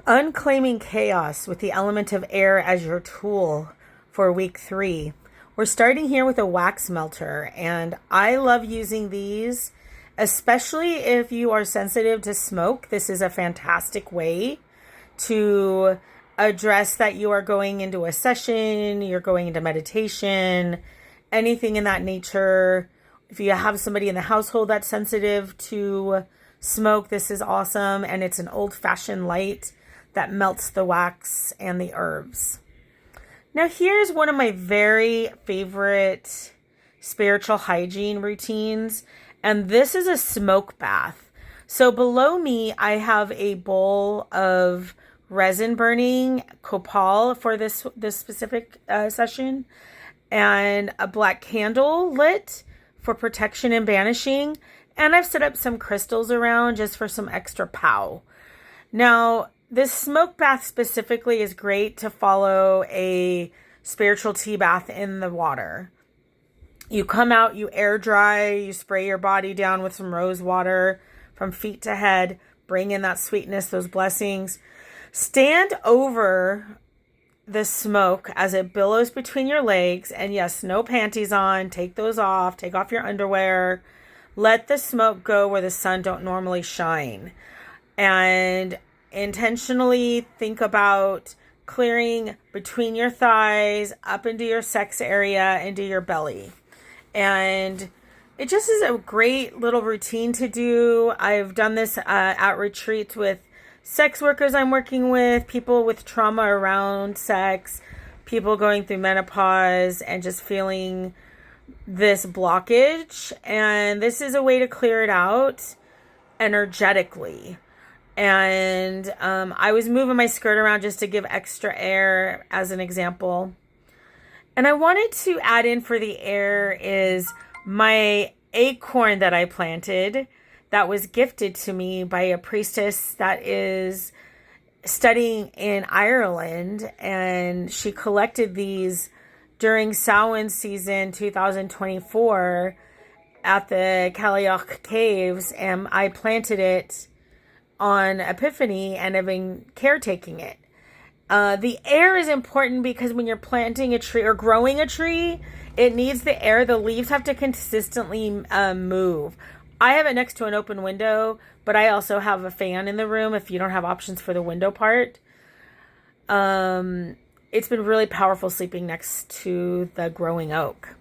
Unclaiming chaos with the element of air as your tool for week 3. We're starting here with a wax melter, and I love using these, especially if you are sensitive to smoke. This is a fantastic way to address that you are going into a session, you're going into meditation, anything in that nature. If you have somebody in the household that's sensitive to smoke, this is awesome, and it's an old-fashioned light that melts the wax and the herbs. Now here's one of my very favorite spiritual hygiene routines, and this is a smoke bath. So below me, I have a bowl of resin burning copal for this specific session, and a black candle lit for protection and banishing, and I've set up some crystals around just for some extra pow. Now, this smoke bath specifically is great to follow a spiritual tea bath in the water. You come out, you air dry, you spray your body down with some rose water from feet to head, bring in that sweetness, those blessings. Stand over the smoke as it billows between your legs, and yes, no panties on, take those off, take off your underwear. Let the smoke go where the sun don't normally shine. And intentionally think about clearing between your thighs, up into your sex area, into your belly. And it just is a great little routine to do. I've done this at retreats with sex workers I'm working with, people with trauma around sex, people going through menopause and just feeling this blockage. And this is a way to clear it out energetically. And I was moving my skirt around just to give extra air as an example. And I wanted to add in for the air is my acorn that I planted that was gifted to me by a priestess that is studying in Ireland. And she collected these during Samhain season 2024 at the Cailleach Caves. And I planted it on Epiphany and have been caretaking it. The air is important because when you're planting a tree or growing a tree, it needs the air. The leaves have to consistently move. I have it next to an open window, but I also have a fan in the room if you don't have options for the window part. It's been really powerful sleeping next to the growing oak.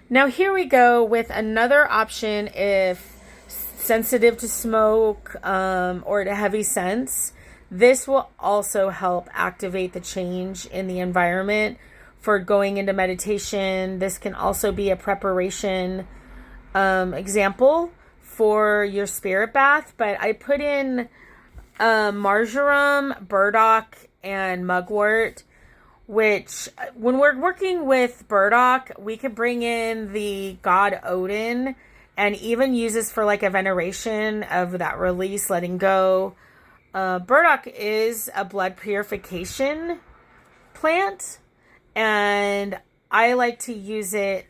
Now here we go with another option if sensitive to smoke or to heavy scents. This will also help activate the change in the environment for going into meditation. This can also be a preparation example for your spirit bath, but I put in marjoram, burdock, and mugwort, which when we're working with burdock, we could bring in the god Odin and even use this for like a veneration of that release, letting go. Burdock is a blood purification plant, and I like to use it.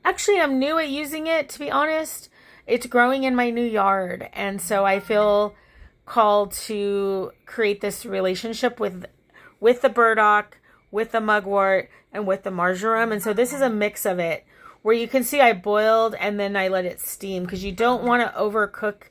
Actually, I'm new at using it, to be honest. It's growing in my new yard, and so I feel called to create this relationship with the burdock, with the mugwort, and with the marjoram. And so this is a mix of it, where you can see I boiled and then I let it steam, because you don't want to overcook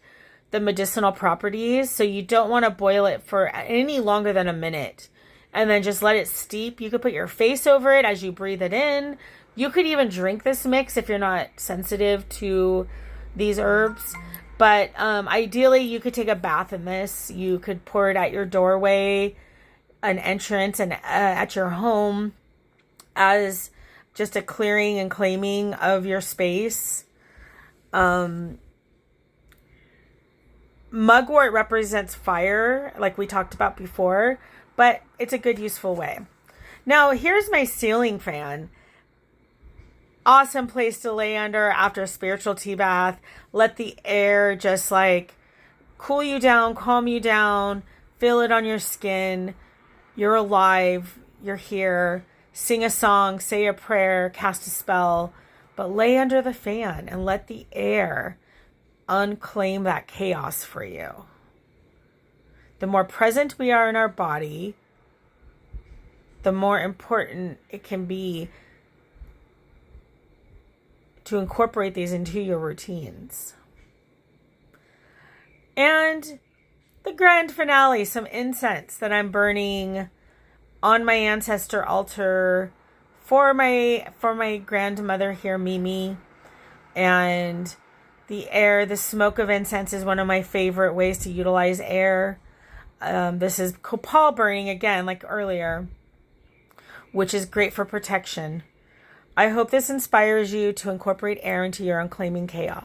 the medicinal properties. So you don't want to boil it for any longer than a minute and then just let it steep. You could put your face over it as you breathe it in. You could even drink this mix if you're not sensitive to these herbs. But ideally, you could take a bath in this. You could pour it at your doorway, an entrance, and at your home as just a clearing and claiming of your space. Mugwort represents fire, like we talked about before, but it's a good, useful way. Now, here's my ceiling fan. Awesome place to lay under after a spiritual tea bath. Let the air just like cool you down, calm you down, feel it on your skin. You're alive. You're here. Sing a song, say a prayer, cast a spell, but lay under the fan and let the air unclaim that chaos for you. The more present we are in our body, the more important it can be to incorporate these into your routines. And the grand finale, some incense that I'm burning on my ancestor altar for my grandmother here, Mimi. And the smoke of incense is one of my favorite ways to utilize air. This is copal burning again, like earlier, which is great for protection. I hope this inspires you to incorporate air into your unclaiming chaos.